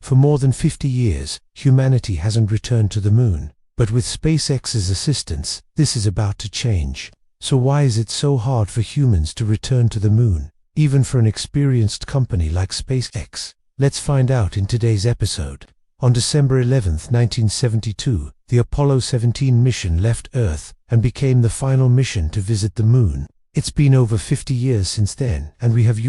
For more than 50 years, humanity hasn't returned to the moon, but with SpaceX's assistance, this is about to change. So why is it so hard for humans to return to the moon, even for an experienced company like SpaceX? Let's find out in today's episode. On December 11, 1972, the Apollo 17 mission left Earth and became the final mission to visit the moon. It's been over 50 years since then, and we have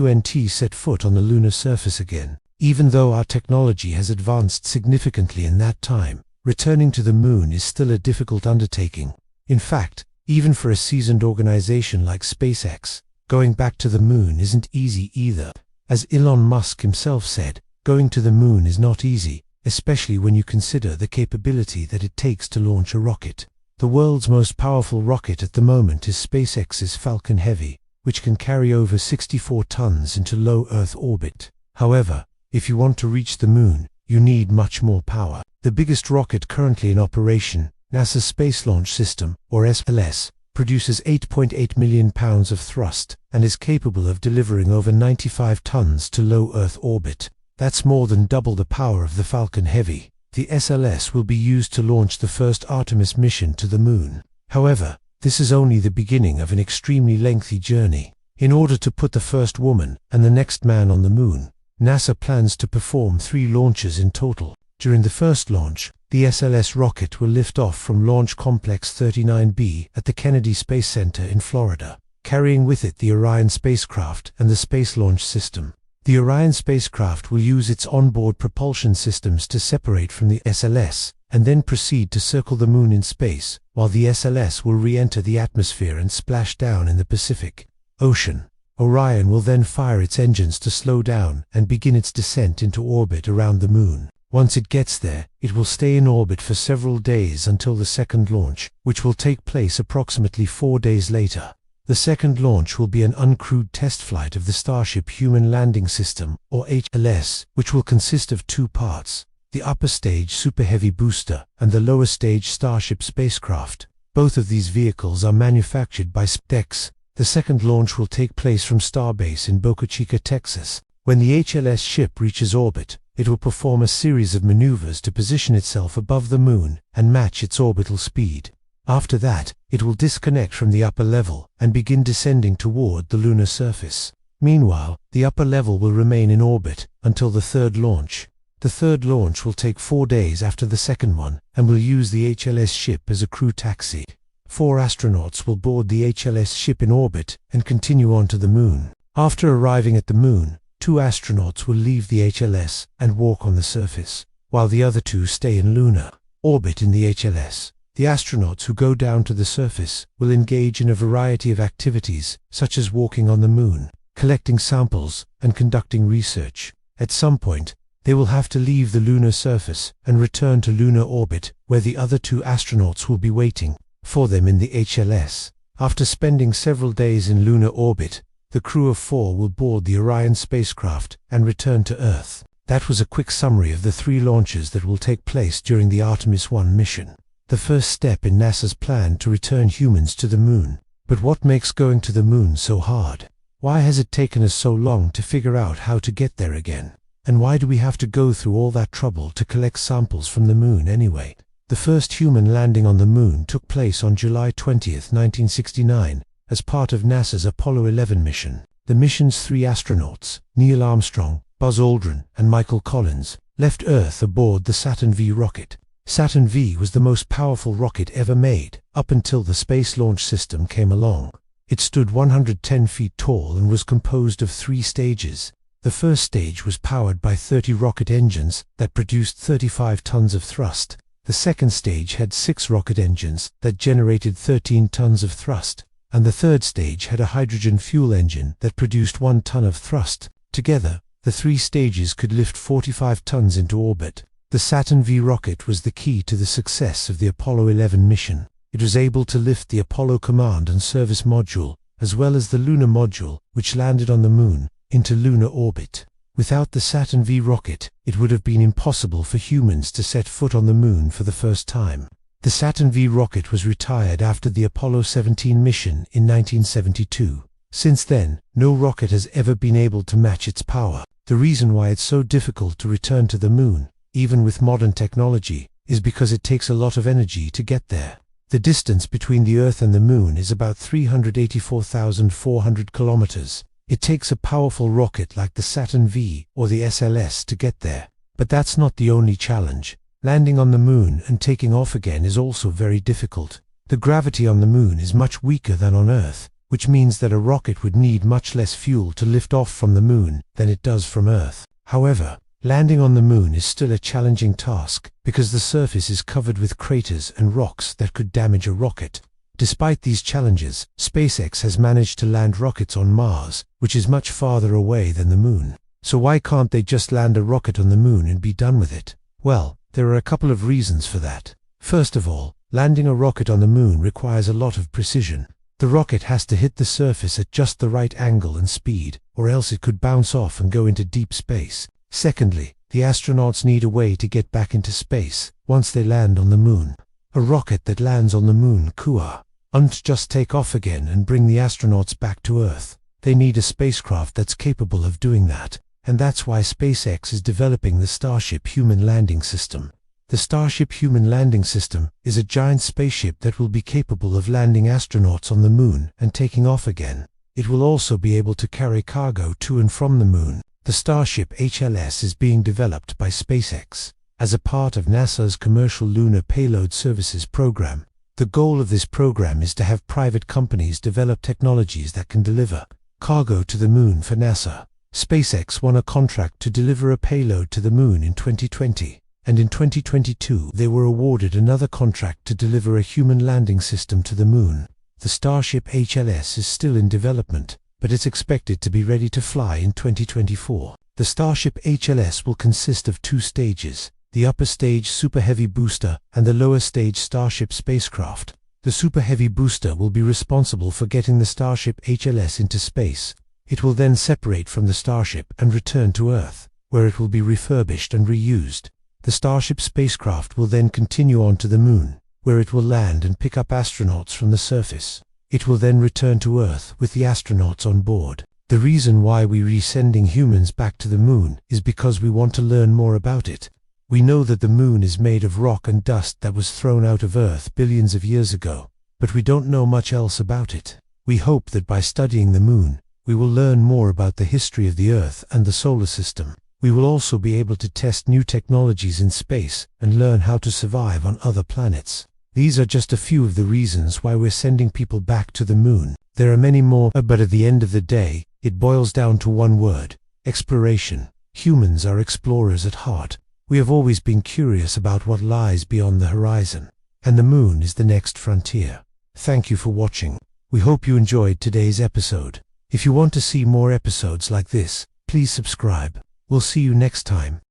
set foot on the lunar surface again. Even though our technology has advanced significantly in that time, returning to the moon is still a difficult undertaking. In fact, even for a seasoned organization like SpaceX, going back to the moon isn't easy either. As Elon Musk himself said, going to the moon is not easy, especially when you consider the capability that it takes to launch a rocket. The world's most powerful rocket at the moment is SpaceX's Falcon Heavy, which can carry over 64 tons into low Earth orbit. However, if you want to reach the moon, you need much more power. The biggest rocket currently in operation, NASA's Space Launch System, or SLS, produces 8.8 million pounds of thrust and is capable of delivering over 95 tons to low Earth orbit. That's more than double the power of the Falcon Heavy. The SLS will be used to launch the first Artemis mission to the moon. However, this is only the beginning of an extremely lengthy journey. In order to put the first woman and the next man on the moon, NASA plans to perform 3 launches in total. During the first launch, the SLS rocket will lift off from Launch Complex 39B at the Kennedy Space Center in Florida, carrying with it the Orion spacecraft and the Space Launch System. The Orion spacecraft will use its onboard propulsion systems to separate from the SLS and then proceed to circle the moon in space, while the SLS will re-enter the atmosphere and splash down in the Pacific Ocean. Orion will then fire its engines to slow down and begin its descent into orbit around the moon. Once it gets there, it will stay in orbit for several days until the second launch, which will take place approximately 4 days later. The second launch will be an uncrewed test flight of the Starship Human Landing System, or HLS, which will consist of 2 parts: the upper stage Super Heavy booster and the lower stage Starship spacecraft. Both of these vehicles are manufactured by SpaceX. The second launch will take place from Starbase in Boca Chica, Texas. When the HLS ship reaches orbit, it will perform a series of maneuvers to position itself above the moon and match its orbital speed. After that, it will disconnect from the upper level and begin descending toward the lunar surface. Meanwhile, the upper level will remain in orbit until the third launch. The third launch will take 4 days after the second one and will use the HLS ship as a crew taxi. 4 astronauts will board the HLS ship in orbit and continue on to the moon. After arriving at the moon, 2 astronauts will leave the HLS and walk on the surface, while the other 2 stay in lunar orbit in the HLS. The astronauts who go down to the surface will engage in a variety of activities, such as walking on the moon, collecting samples, and conducting research. At some point, they will have to leave the lunar surface and return to lunar orbit, where the other 2 astronauts will be waiting for them in the HLS. After spending several days in lunar orbit, the crew of 4 will board the Orion spacecraft and return to Earth. That was a quick summary of the 3 launches that will take place during the Artemis 1 mission, the first step in NASA's plan to return humans to the moon. But what makes going to the moon so hard? Why has it taken us so long to figure out how to get there again? And why do we have to go through all that trouble to collect samples from the moon anyway? The first human landing on the moon took place on July 20, 1969, as part of NASA's Apollo 11 mission. The mission's 3 astronauts, Neil Armstrong, Buzz Aldrin, and Michael Collins, left Earth aboard the Saturn V rocket. Saturn V was the most powerful rocket ever made, up until the Space Launch System came along. It stood 110 feet tall and was composed of 3 stages. The first stage was powered by 30 rocket engines that produced 35 tons of thrust. The second stage had 6 rocket engines that generated 13 tons of thrust, and the third stage had a hydrogen fuel engine that produced 1 ton of thrust. Together, the 3 stages could lift 45 tons into orbit. The Saturn V rocket was the key to the success of the Apollo 11 mission. It was able to lift the Apollo Command and Service Module, as well as the Lunar Module, which landed on the moon, into lunar orbit. Without the Saturn V rocket, it would have been impossible for humans to set foot on the moon for the first time. The Saturn V rocket was retired after the Apollo 17 mission in 1972. Since then, no rocket has ever been able to match its power. The reason why it's so difficult to return to the moon, even with modern technology, is because it takes a lot of energy to get there. The distance between the Earth and the moon is about 384,400 kilometers. It takes a powerful rocket like the Saturn V or the SLS to get there. But that's not the only challenge. Landing on the moon and taking off again is also very difficult. The gravity on the moon is much weaker than on Earth, which means that a rocket would need much less fuel to lift off from the moon than it does from Earth. However, landing on the moon is still a challenging task because the surface is covered with craters and rocks that could damage a rocket. Despite these challenges, SpaceX has managed to land rockets on Mars, which is much farther away than the moon. So why can't they just land a rocket on the moon and be done with it? Well, there are a couple of reasons for that. First of all, landing a rocket on the moon requires a lot of precision. The rocket has to hit the surface at just the right angle and speed, or else it could bounce off and go into deep space. Secondly, the astronauts need a way to get back into space once they land on the moon. A rocket that lands on the moon can't just take off again and bring the astronauts back to Earth. They need a spacecraft that's capable of doing that, and that's why SpaceX is developing the Starship Human Landing System. The Starship Human Landing System is a giant spaceship that will be capable of landing astronauts on the moon and taking off again. It will also be able to carry cargo to and from the moon. The Starship HLS is being developed by SpaceX as a part of NASA's Commercial Lunar Payload Services program. The goal of this program is to have private companies develop technologies that can deliver cargo to the moon for NASA. SpaceX won a contract to deliver a payload to the moon in 2020. And in 2022 they were awarded another contract to deliver a human landing system to the moon. The Starship HLS is still in development, but it's expected to be ready to fly in 2024. The Starship HLS will consist of two stages, the upper stage Super Heavy booster and the lower stage Starship spacecraft. The Super Heavy booster will be responsible for getting the Starship HLS into space. It will then separate from the Starship and return to Earth, where it will be refurbished and reused. The Starship spacecraft will then continue on to the moon, where it will land and pick up astronauts from the surface. It will then return to Earth with the astronauts on board. The reason why we're resending humans back to the moon is because we want to learn more about it. We know that the moon is made of rock and dust that was thrown out of Earth billions of years ago, but we don't know much else about it. We hope that by studying the moon, we will learn more about the history of the Earth and the solar system. We will also be able to test new technologies in space and learn how to survive on other planets. These are just a few of the reasons why we're sending people back to the moon. There are many more, but at the end of the day, it boils down to one word: exploration. Humans are explorers at heart. We have always been curious about what lies beyond the horizon, and the moon is the next frontier. Thank you for watching. We hope you enjoyed today's episode. If you want to see more episodes like this, please subscribe. We'll see you next time.